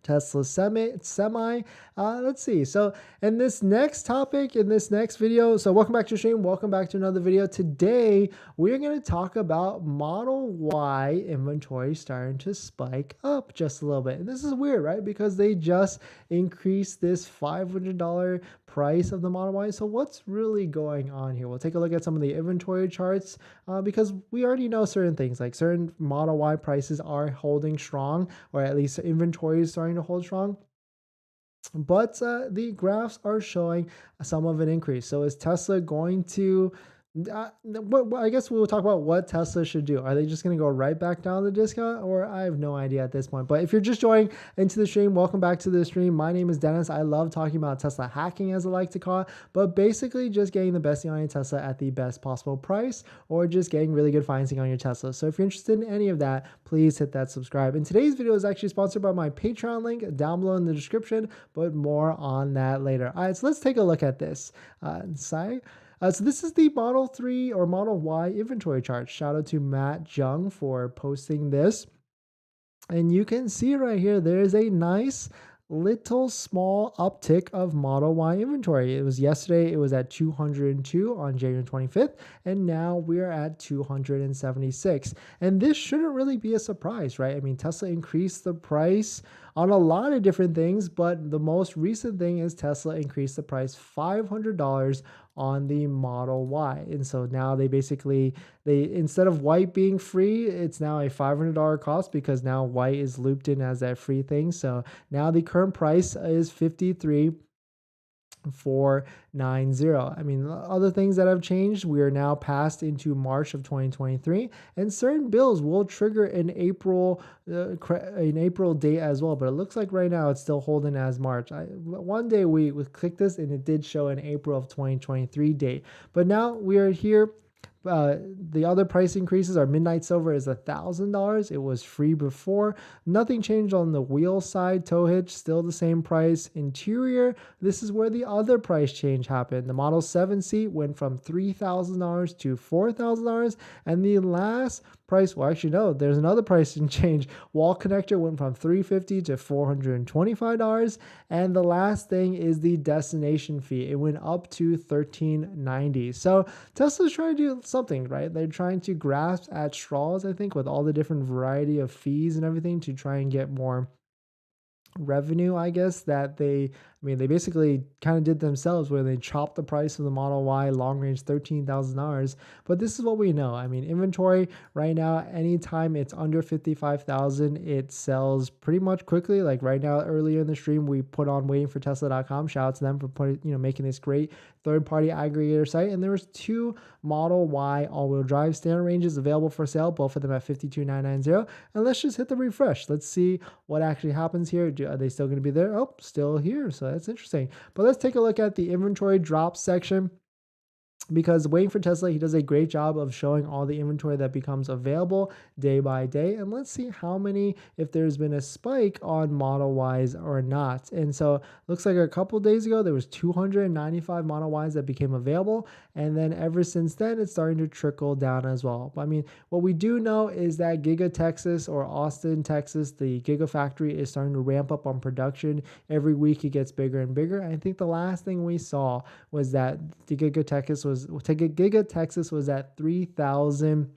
Tesla semi. Let's see. So in this next topic, in this next video, so welcome back to the stream. Welcome back to another video. Today, we're going to talk about Model Y inventory starting to spike up just a little bit. And this is weird, right? Because they just increased this $500 price of the Model Y. So what's really going on here? We'll take a look at some of the inventory charts because we already know certain things, like certain Model Y prices are holding strong, or at least inventory is starting to hold strong. But the graphs are showing some of an increase. So is Tesla going to I guess we'll talk about what Tesla should do. Are they just going to go right back down the discount? Or I have no idea at this point. But if you're just joining into the stream, welcome back to the stream. My name is Dennis. I love talking about Tesla hacking, as I like to call it, but basically just getting the best deal on your Tesla at the best possible price, or just getting really good financing on your Tesla. So if you're interested in any of that, please hit that subscribe. And today's video is actually sponsored by my Patreon link down below in the description, but more on that later. All right, so let's take a look at this. So this is the Model 3 or Model Y inventory chart. Shout out to Matt Jung for posting this. And you can see right here, there's a nice little small uptick of Model Y inventory. It was yesterday, it was at 202 on January 25th, and now we're at 276. And this shouldn't really be a surprise, right? I mean, Tesla increased the price on a lot of different things, but the most recent thing is Tesla increased the price $500 on the Model Y. And so now they instead of white being free, it's now a $500 cost because now white is looped in as that free thing. So now the current price is $53,490. I mean, other things that have changed, we are now passed into March of 2023, and certain bills will trigger an April date as well. But it looks like right now it's still holding as March. One day we clicked this and it did show an April of 2023 date. But now we are here. The other price increases are midnight silver is $1,000. It was free before. Nothing changed on the wheel side. Tow hitch still the same price. Interior, this is where the other price change happened. The Model 7 seat went from $3,000 to $4,000, and the last price, well, actually no, there's another price change. Wall connector went from $350 to $425, and the last thing is the destination fee. It went up to $1,390. So Tesla's trying to do something, right? They're trying to grasp at straws, I think, with all the different variety of fees and everything to try and get more revenue, I guess, that they basically kind of did themselves, where they chopped the price of the Model Y long range $13,000. But this is what we know. I mean, inventory right now, anytime it's under 55,000, it sells pretty much quickly. Like right now, earlier in the stream, we put on waitingfortesla.com. Shout out to them for making this great third-party aggregator site. And there was 2 Model Y all-wheel drive standard ranges available for sale, both of them at $52,990. And let's just hit the refresh. Let's see what actually happens here. Are they still going to be there? Oh, still here. So that's interesting. But let's take a look at the inventory drop section, because Waiting for Tesla, he does a great job of showing all the inventory that becomes available day by day. And let's see how many, if there's been a spike on Model Ys or not. And so looks like a couple days ago, there was 295 Model Ys that became available. And then ever since then, it's starting to trickle down as well. But I mean, what we do know is that Giga Texas, or Austin, Texas, the Gigafactory, is starting to ramp up on production. Every week it gets bigger and bigger. And I think the last thing we saw was that the Giga Texas was at 3,000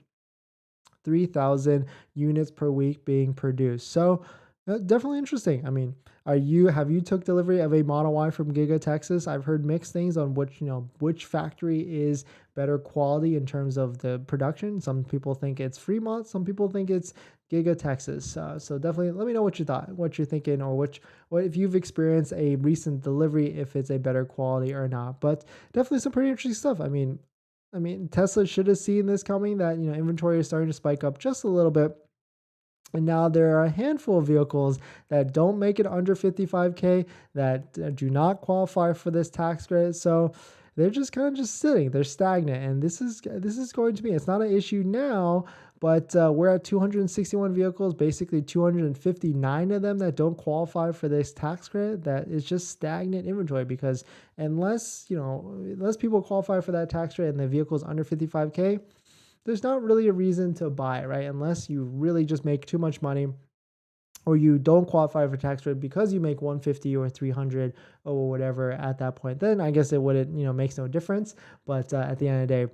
units per week being produced. So definitely interesting. I mean, have you took delivery of a Model Y from Giga Texas? I've heard mixed things on which factory is better quality in terms of the production. Some people think it's Fremont, some people think it's Giga Texas. So definitely let me know what you thought, what you're thinking, or what if you've experienced a recent delivery, if it's a better quality or not. But definitely some pretty interesting stuff. I mean, Tesla should have seen this coming, that inventory is starting to spike up just a little bit. And now there are a handful of vehicles that don't make it under 55K that do not qualify for this tax credit. So they're just kind of just sitting, they're stagnant. And this is going to be, it's not an issue now, but we're at 261 vehicles, basically 259 of them that don't qualify for this tax credit. That is just stagnant inventory, because unless people qualify for that tax credit and the vehicle is under 55K, there's not really a reason to buy it, right? Unless you really just make too much money or you don't qualify for tax credit because you make 150 or 300 or whatever at that point, then I guess it wouldn't, makes no difference. But at the end of the day,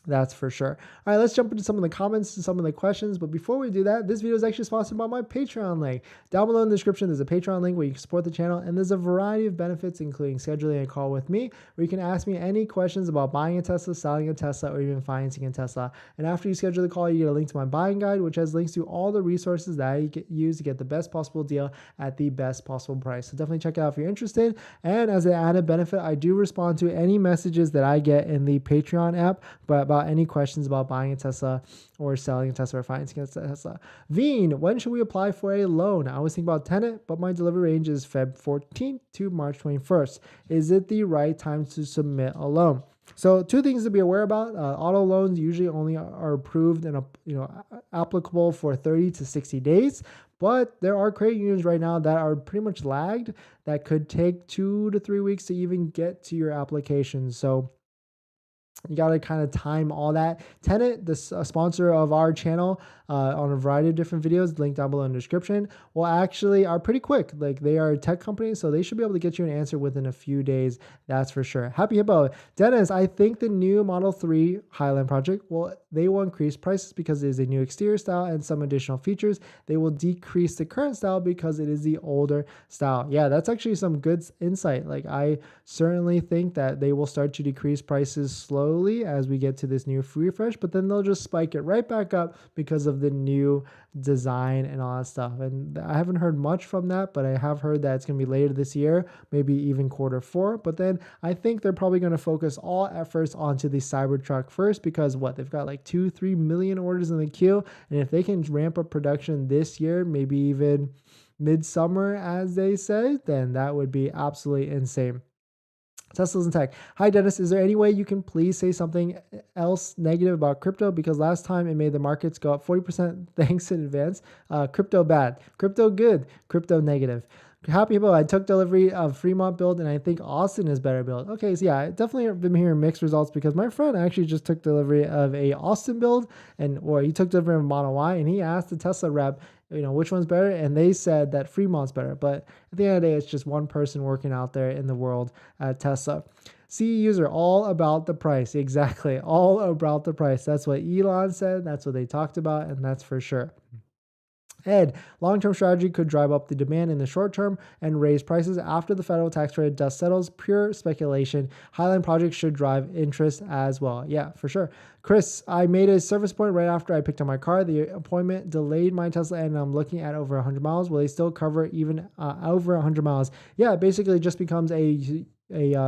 that's for sure. All right, let's jump into some of the comments and some of the questions. But before we do that, this video is actually sponsored by my Patreon link. Down below in the description, there's a Patreon link where you can support the channel, and there's a variety of benefits, including scheduling a call with me, where you can ask me any questions about buying a Tesla, selling a Tesla, or even financing a Tesla. And after you schedule the call, you get a link to my buying guide, which has links to all the resources that I use to get the best possible deal at the best possible price. So definitely check it out if you're interested. And as an added benefit, I do respond to any messages that I get in the Patreon app, but about any questions about buying a Tesla or selling a Tesla or financing a Tesla. Veen, when should we apply for a loan? I always think about Tenet, but my delivery range is Feb 14th to March 21st. Is it the right time to submit a loan? So two things to be aware about. Auto loans usually only are approved and applicable for 30 to 60 days. But there are credit unions right now that are pretty much lagged that could take 2 to 3 weeks to even get to your application. So you got to kind of time all that. Tenet, the sponsor of our channel on a variety of different videos, linked down below in the description, are pretty quick. Like, they are a tech company, so they should be able to get you an answer within a few days. That's for sure. Happy Hippo. Dennis, I think the new Model 3 Highland project, they will increase prices because it is a new exterior style and some additional features. They will decrease the current style because it is the older style. Yeah, that's actually some good insight. Like, I certainly think that they will start to decrease prices slowly as we get to this new refresh, but then they'll just spike it right back up because of the new design and all that stuff. And I haven't heard much from that, but I have heard that it's going to be later this year, maybe even Q4. But then I think they're probably going to focus all efforts onto the Cybertruck first, because they've got like 2-3 million orders in the queue. And if they can ramp up production this year, maybe even midsummer, as they say, then that would be absolutely insane. Tesla's in tech. Hi, Dennis. Is there any way you can please say something else negative about crypto? Because last time it made the markets go up 40%. Thanks in advance. Crypto bad. Crypto good. Crypto negative. Happy about I took delivery of Fremont build, and I think Austin is better build. Okay, so yeah, I definitely have been hearing mixed results, because my friend actually just took delivery of a Austin build, or he took delivery of a Model Y, and he asked the Tesla rep, which one's better, and they said that Fremont's better. But at the end of the day, it's just one person working out there in the world at Tesla. CE user, all about the price. Exactly, all about the price. That's what Elon said. That's what they talked about, and that's for sure. Ed, long-term strategy could drive up the demand in the short term and raise prices after the federal tax credit dust settles. Pure speculation. Highland project should drive interest as well. Yeah, for sure. Chris, I made a service appointment right after I picked up my car. The appointment delayed my Tesla, and I'm looking at over 100 miles. Will they still cover even over 100 miles? Yeah, it basically just becomes a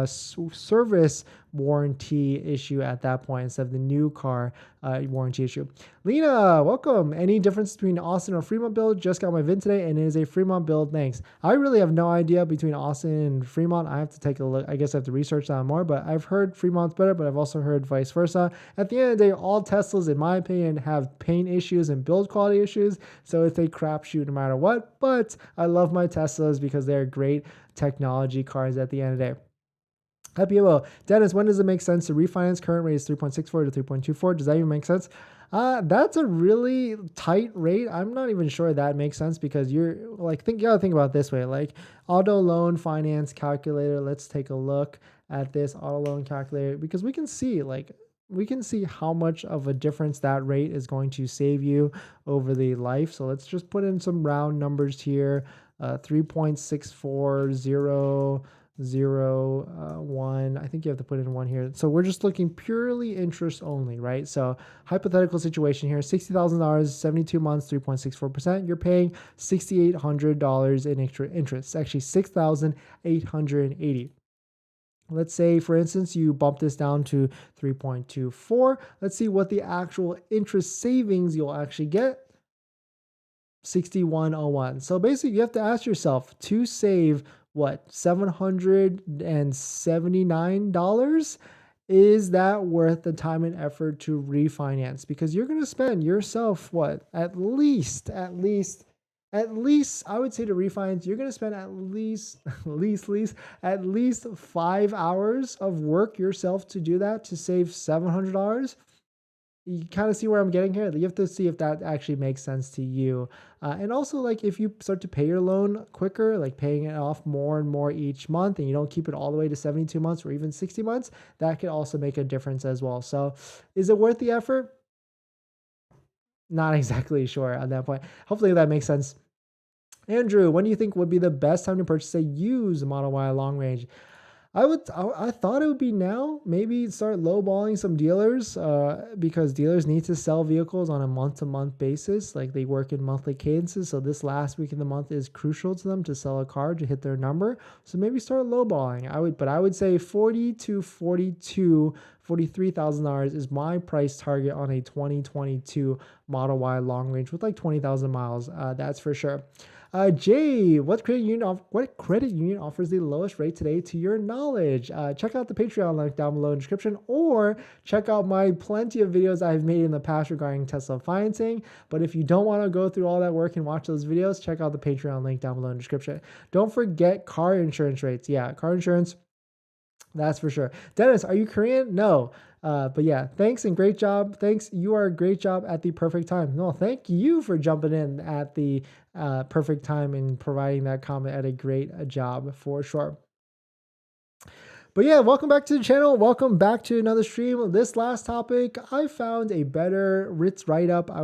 service warranty issue at that point instead of the new car warranty issue. Lena, welcome. Any difference between Austin or Fremont build? Just got my VIN today, and it is a Fremont build. Thanks. I really have no idea between Austin and Fremont. I have to take a look. I guess I have to research that more, but I've heard Fremont's better, but I've also heard vice versa. At the end of the day, all Teslas, in my opinion, have paint issues and build quality issues, so it's a crapshoot no matter what. But I love my Teslas because they're great technology cars at the end of the day. Happy about Dennis, when does it make sense to refinance? Current rate is 3.64 to 3.24. Does that even make sense? That's a really tight rate. I'm not even sure that makes sense, because you're like, you gotta think about it this way. Like, auto loan finance calculator. Let's take a look at this auto loan calculator, because we can see how much of a difference that rate is going to save you over the life. So let's just put in some round numbers here. 3.6401. I think you have to put in 1 here. So we're just looking purely interest only, right? So hypothetical situation here, $60,000, 72 months, 3.64%. You're paying $6,800 in extra interest. It's actually $6,880. Let's say, for instance, you bump this down to 3.24. Let's see what the actual interest savings you'll actually get. 6101. So basically, you have to ask yourself, to save what, $779? Is that worth the time and effort to refinance? Because you're going to spend yourself what, at least I would say, to refinance, you're going to spend at least 5 hours of work yourself to do that, to save $700. You kind of see where I'm getting here. You have to see if that actually makes sense to you. And also, like, if you start to pay your loan quicker, like paying it off more and more each month, and you don't keep it all the way to 72 months or even 60 months, that could also make a difference as well. So is it worth the effort? Not exactly sure at that point. Hopefully that makes sense. Andrew, when do you think would be the best time to purchase a used Model Y long range? I thought it would be now. Maybe start lowballing some dealers, because dealers need to sell vehicles on a month-to-month basis. Like, they work in monthly cadences. So this last week of the month is crucial to them to sell a car to hit their number. So maybe start lowballing. I would say 40 to 42, $43,000 is my price target on a 2022 Model Y long range with like 20,000 miles. That's for sure. Jay, what credit union offers the lowest rate today to your knowledge? Check out the Patreon link down below in the description, or check out my plenty of videos I've made in the past regarding Tesla financing. But if you don't want to go through all that work and watch those videos, check out the Patreon link down below in the description. Don't forget car insurance rates. Yeah, car insurance. That's for sure. Dennis, are you Korean? No. But yeah, thanks and great job. Thanks. You are a great job at the perfect time. No, thank you for jumping in at the perfect time and providing that comment at a great job for sure. But yeah, welcome back to the channel. Welcome back to another stream. This last topic, I found a better write-up, I would